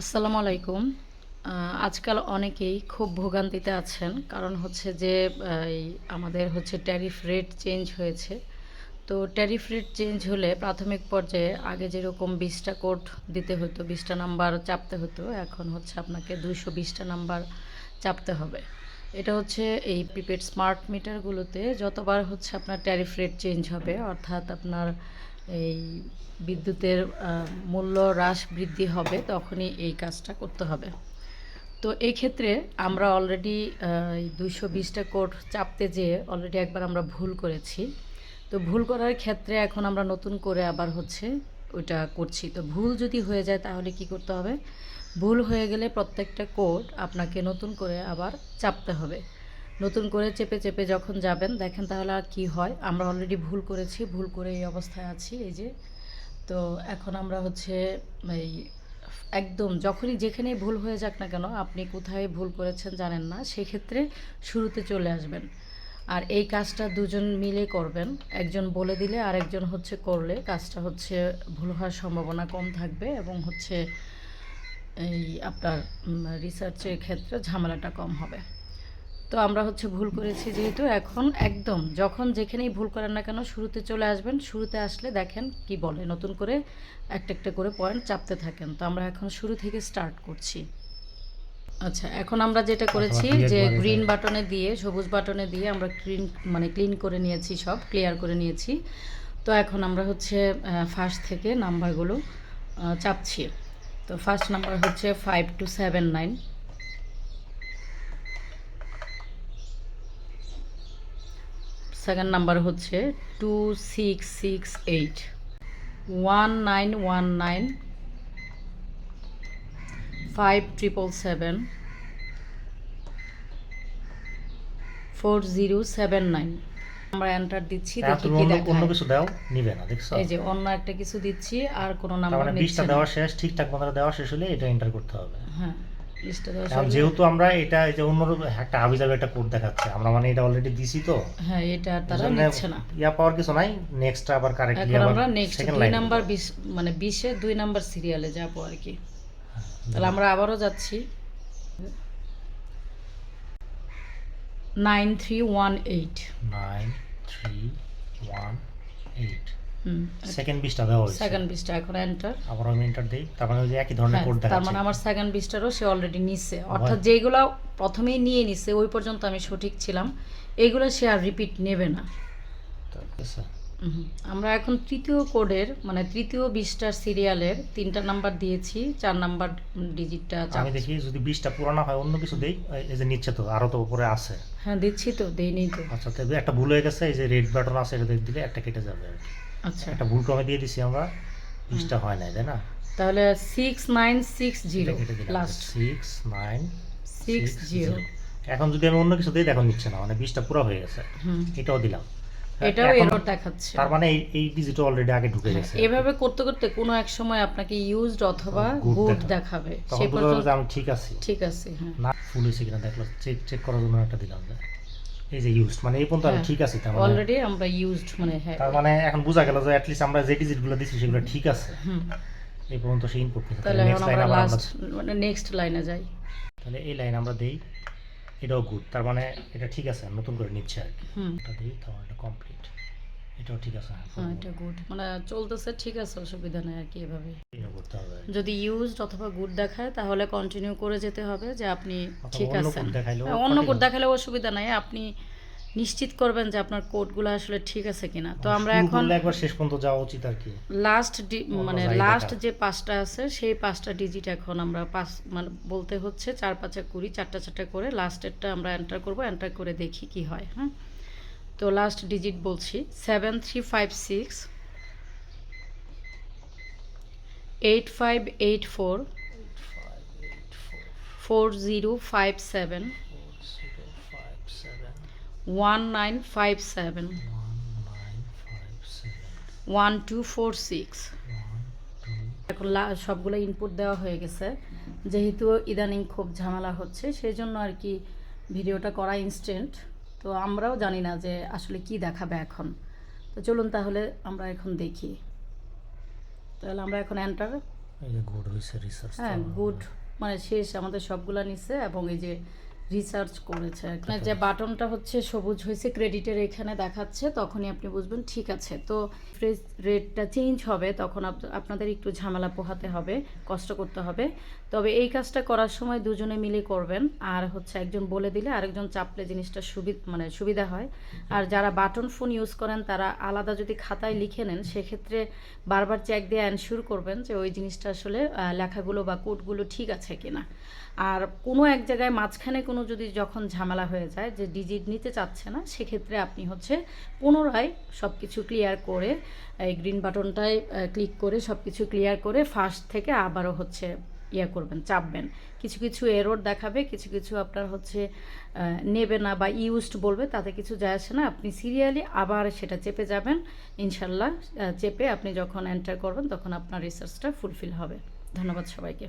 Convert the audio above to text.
আসসালামু আলাইকুম। আজকাল অনেকেই খুব ভোগান্তিতে আছেন। কারণ হচ্ছে যে এই আমাদের হচ্ছে ট্যারিফ রেট চেঞ্জ হয়েছে। তো ট্যারিফ রেট চেঞ্জ হলে প্রাথমিক পর্যায়ে আগে যেরকম ২০ টা কোড দিতে হতো, ২০ টা নাম্বার চাপতে হতো, এখন হচ্ছে আপনাকে ২২০ টা নাম্বার চাপতে হবে। এটা হচ্ছে এই প্রিপেড স্মার্ট মিটারগুলোতে যতবার হচ্ছে আপনার ট্যারিফ রেট চেঞ্জ হবে, অর্থাৎ আপনার এই বিদ্যুতের মূল্য হ্রাস বৃদ্ধি হবে, তখনই এই কাজটা করতে হবে। তো এই ক্ষেত্রে আমরা অলরেডি ২২০টা কোড চাপতে যেয়ে অলরেডি একবার আমরা ভুল করেছি। তো ভুল করার ক্ষেত্রে এখন আমরা নতুন করে আবার হচ্ছে ওইটা করছি। তো ভুল যদি হয়ে যায় তাহলে কি করতে হবে? ভুল হয়ে গেলে প্রত্যেকটা কোড আপনাকে নতুন করে আবার চাপতে হবে। নতুন করে চেপে চেপে যখন যাবেন দেখেন তাহলে আর কী হয়। আমরা অলরেডি ভুল করেছি, ভুল করে এই অবস্থায় আছি, এই যে। তো এখন আমরা হচ্ছে এই একদম যখনই যেখানেই ভুল হয়ে যাক না কেন, আপনি কোথায় ভুল করেছেন জানেন না, সেক্ষেত্রে শুরুতে চলে আসবেন। আর এই কাজটা দুজন মিলে করবেন। একজন বলে দিলে আরেকজন হচ্ছে করলে কাজটা হচ্ছে ভুল হওয়ার সম্ভাবনা কম থাকবে এবং হচ্ছে এই আপনার রিসার্চের ক্ষেত্রে ঝামেলাটা কম হবে। তো আমরা হচ্ছে ভুল করেছি যেহেতু, এখন একদম যখন যেখানেই ভুল করেন না কেন শুরুতে চলে আসবেন। শুরুতে আসলে দেখেন কি বলে, নতুন করে একটা একটা করে পয়েন্ট চাপতে থাকেন। তো আমরা এখন শুরু থেকে স্টার্ট করছি। আচ্ছা, এখন আমরা যেটা করেছি যে গ্রিন বাটনে দিয়ে, সবুজ বাটনে দিয়ে আমরা ক্লিন করে নিয়েছি, সব ক্লিয়ার করে নিয়েছি। তো এখন আমরা হচ্ছে ফার্স্ট থেকে নাম্বারগুলো চাপছি। তো ফার্স্ট নাম্বার হচ্ছে 5279, সেকেন্ড নাম্বার হচ্ছে 2668, 1919, 5777, 4079। আমরা এন্টার দিচ্ছি, দেখি কি দেখায়। অন্য কিছু দাও নিবে না, দেখছো? এই যে অন্য একটা কিছু দিচ্ছি, আর কোনো তার নাম্বার মানে নিচ্ছে 20টা না। দেওয়া শেষ, ঠিকঠাক মতো দেওয়া শেষ হলে এটা এন্টার করতে হবে। হ্যাঁ, লিস্টটা দেওয়া এখন শেষ হলে- যেহেতু আমরা এটা এই যে অন্য একটা হাবিজাবি একটা কোড দেখাচ্ছে, আমরা মানে এটা অলরেডি দিছি, তো হ্যাঁ, এটা আর তারা এজন্য নিচ্ছে না। ইয়া পাওয়ার কিছু নাই। নেক্সট আবার কারেক্টলি এখন আবার আমরা নেক্সট সেকেন্ড 2 লাইন নাম্বার 20, মানে 20-এর 2 নাম্বার সিরিয়ালে যাবো আর কি। তাহলে আমরা আবারও যাচ্ছি। 9318, 9318। হুম, সেকেন্ড 20টা দেওয়া হয়েছে। সেকেন্ড 20টা এখন এন্টার। আবার আমি এন্টার দেই, তার মানে ওই যে একই ধরনের হ্যাঁ, কোড তার দেখাচ্ছে। মানে আমার সেকেন্ড 20টারও সে অলরেডি নিচ্ছে, অর্থাৎ যেগুলো প্রথমেই নিয়ে নিচ্ছে ওই পর্যন্ত আমি সঠিক ছিলাম, এইগুলো সে আর রিপিট নেবে না। আমরা এখন তৃতীয় কোডের মানে তৃতীয় 20টার সিরিয়ালের 3টা নাম্বার দিয়েছি, 4 নাম্বার ডিজিটটা আমি দেখি যদি 20টা পুরানো হয় অন্য কিছু দেই। এই যে নিচ্ছে তো, আরো তো উপরে আছে। হ্যাঁ, দিচ্ছি তো, দেইনি তো। আচ্ছা, তবে একটা ভুল হয়ে গেছে, এই যে রেড বাটন আছে এটা দিয়ে দিলে একটা কেটে যাবে আর কি। আচ্ছা, একটা ভুল ক্রমে দিয়ে দিছি আমরা, 20টা হয় নাই, তাই না? তাহলে এটা 6960 কেটে দিলাম, লাস্ট 6960। 60। এখন যদি আমি অন্য কিছু দিই দেখো নিচ্ছে না, মানে 20টা পুরো হয়ে গেছে। এটাও দিলাম, এটাও এখন এরর দেখাচ্ছে। তার মানে এই ডিজিটও অলরেডি আগে ঢুকে গেছে। এভাবে করতে করতে কোনো এক সময় আপনাকে ইউজড অথবা গুড দেখাবে, তখন সেই বোঝা যাবে পর্যন্ত যে আমি ঠিক আছি। ঠিক আছে। হ্যাঁ, না ফুল হয়েছে কিনা দেখলো, চেক করার জন্য একটা দিলাম যে এই যে ইউজ, মানে এই পর্যন্ত আমি ঠিক আছি। তার মানে অলরেডি আমরা ইউজড, মানে হ্যাঁ, তার মানে এখন বোঝা গেল যে অ্যাটলিস্ট আমরা যে ডিজিটগুলো দিচ্ছি সেগুলো ঠিক আছে। এই পর্যন্ত সে ইনপুট নিচ্ছে। তাহলে এখন নেক্সট লাইন আমরা আবার লাস্ট মানে নেক্সট লাইনে যাই। তাহলে এই লাইন আমরা দেই, এটাও গুড, তার মানে এটা ঠিক আছে, নতুন করে নিচ্ছে আর কি। এটা দিই, তাহলে এটা কমপ্লিট, এটাও ঠিক আছে। হ্যাঁ, এটা গুড, মানে চলতেছে, ঠিক আছে, অসুবিধা নেই আর কি। এভাবে এটা করতে হবে। যদি ইউজড অথবা গুড দেখায় তাহলে কন্টিনিউ করে যেতে হবে যে আপনি ঠিক অন্য আছেন। কোড দেখাইলেও অন্য কোড দেখালেও অসুবিধা নাই, আপনি নিশ্চিত করবেন যে আপনার কোডগুলো আসলে ঠিক আছে কিনা। তো আমরা শুরু এখন করলে একবার শেষ পর্যন্ত যাওয়া উচিত আর কি। লাস্ট মানে যাই লাস্ট দেখা। যে 5টা আছে সেই 5টা ডিজিট এখন আমরা মানে বলতে হচ্ছে 4 5 20, 4টা 4টা করে লাস্টেরটা আমরা এন্টার করব, এন্টার করে দেখি কি হয়। হ্যাঁ, তো লাস্ট ডিজিট বলছি 7356, 8584, 4057, 1957, 1246। এখন সবগুলো ইনপুট দেওয়া হয়ে গেছে। যেহেতু ইদানিং খুব ঝামেলা হচ্ছে সেই জন্য আর কি ভিডিওটা করা ইনস্ট্যান্ট। তো আমরাও জানি না যে আসলে কি দেখাবে এখন। তো চলুন তাহলে আমরা এখন দেখি। তাহলে আমরা এখন এন্টার এই যে গুড হয়েছে রিসার্চ। হ্যাঁ গুড মানে শেষ আমাদের সবগুলা নিছে এবং এই যে রিসার্চ করেছে আপনার যে বাটনটা হচ্ছে সবুজ হয়েছে ক্রেডিটের এখানে দেখাচ্ছে তখনই আপনি বুঝবেন ঠিক আছে। তো ফ্রেশ রেটটা চেঞ্জ হবে তখন আপনাদের একটু ঝামেলা পোহাতে হবে, কষ্ট করতে হবে। তবে এই কাজটা করার সময় দুজনে মিলে করবেন, আর হচ্ছে একজন বলে দিলে আরেকজন চাপলে জিনিসটা সুবিধা হয়। আর যারা বাটন ফোন ইউজ করেন তারা আলাদা যদি খাতায় লিখে নেন সেক্ষেত্রে বারবার চেক দিয়ে এনশিওর করবেন যে ওই জিনিসটা আসলে লেখাগুলো বা কোডগুলো ঠিক আছে কিনা। আর কোনো এক জায়গায় মাঝখানে কোনো যদি যখন ঝামেলা হয়ে যায় যে ডিজিট নিতে চাচ্ছে না সেক্ষেত্রে আপনি হচ্ছে পুনরায় সব কিছু ক্লিয়ার করে এই গ্রিন বাটনটায় ক্লিক করে সব কিছু ক্লিয়ার করে ফার্স্ট থেকে আবারও হচ্ছে করবেন, চাপবেন। কিছু কিছু এরর দেখাবে, কিছু কিছু আপনার হচ্ছে নেবে না বা ইউজড বলবে, তাতে কিছু যায় আসে না। আপনি সিরিয়ালি আবার সেটা চেপে যাবেন, ইনশাল্লাহ চেপে আপনি যখন এন্টার করবেন তখন আপনার রিসার্চটা ফুলফিল হবে। ধন্যবাদ সবাইকে।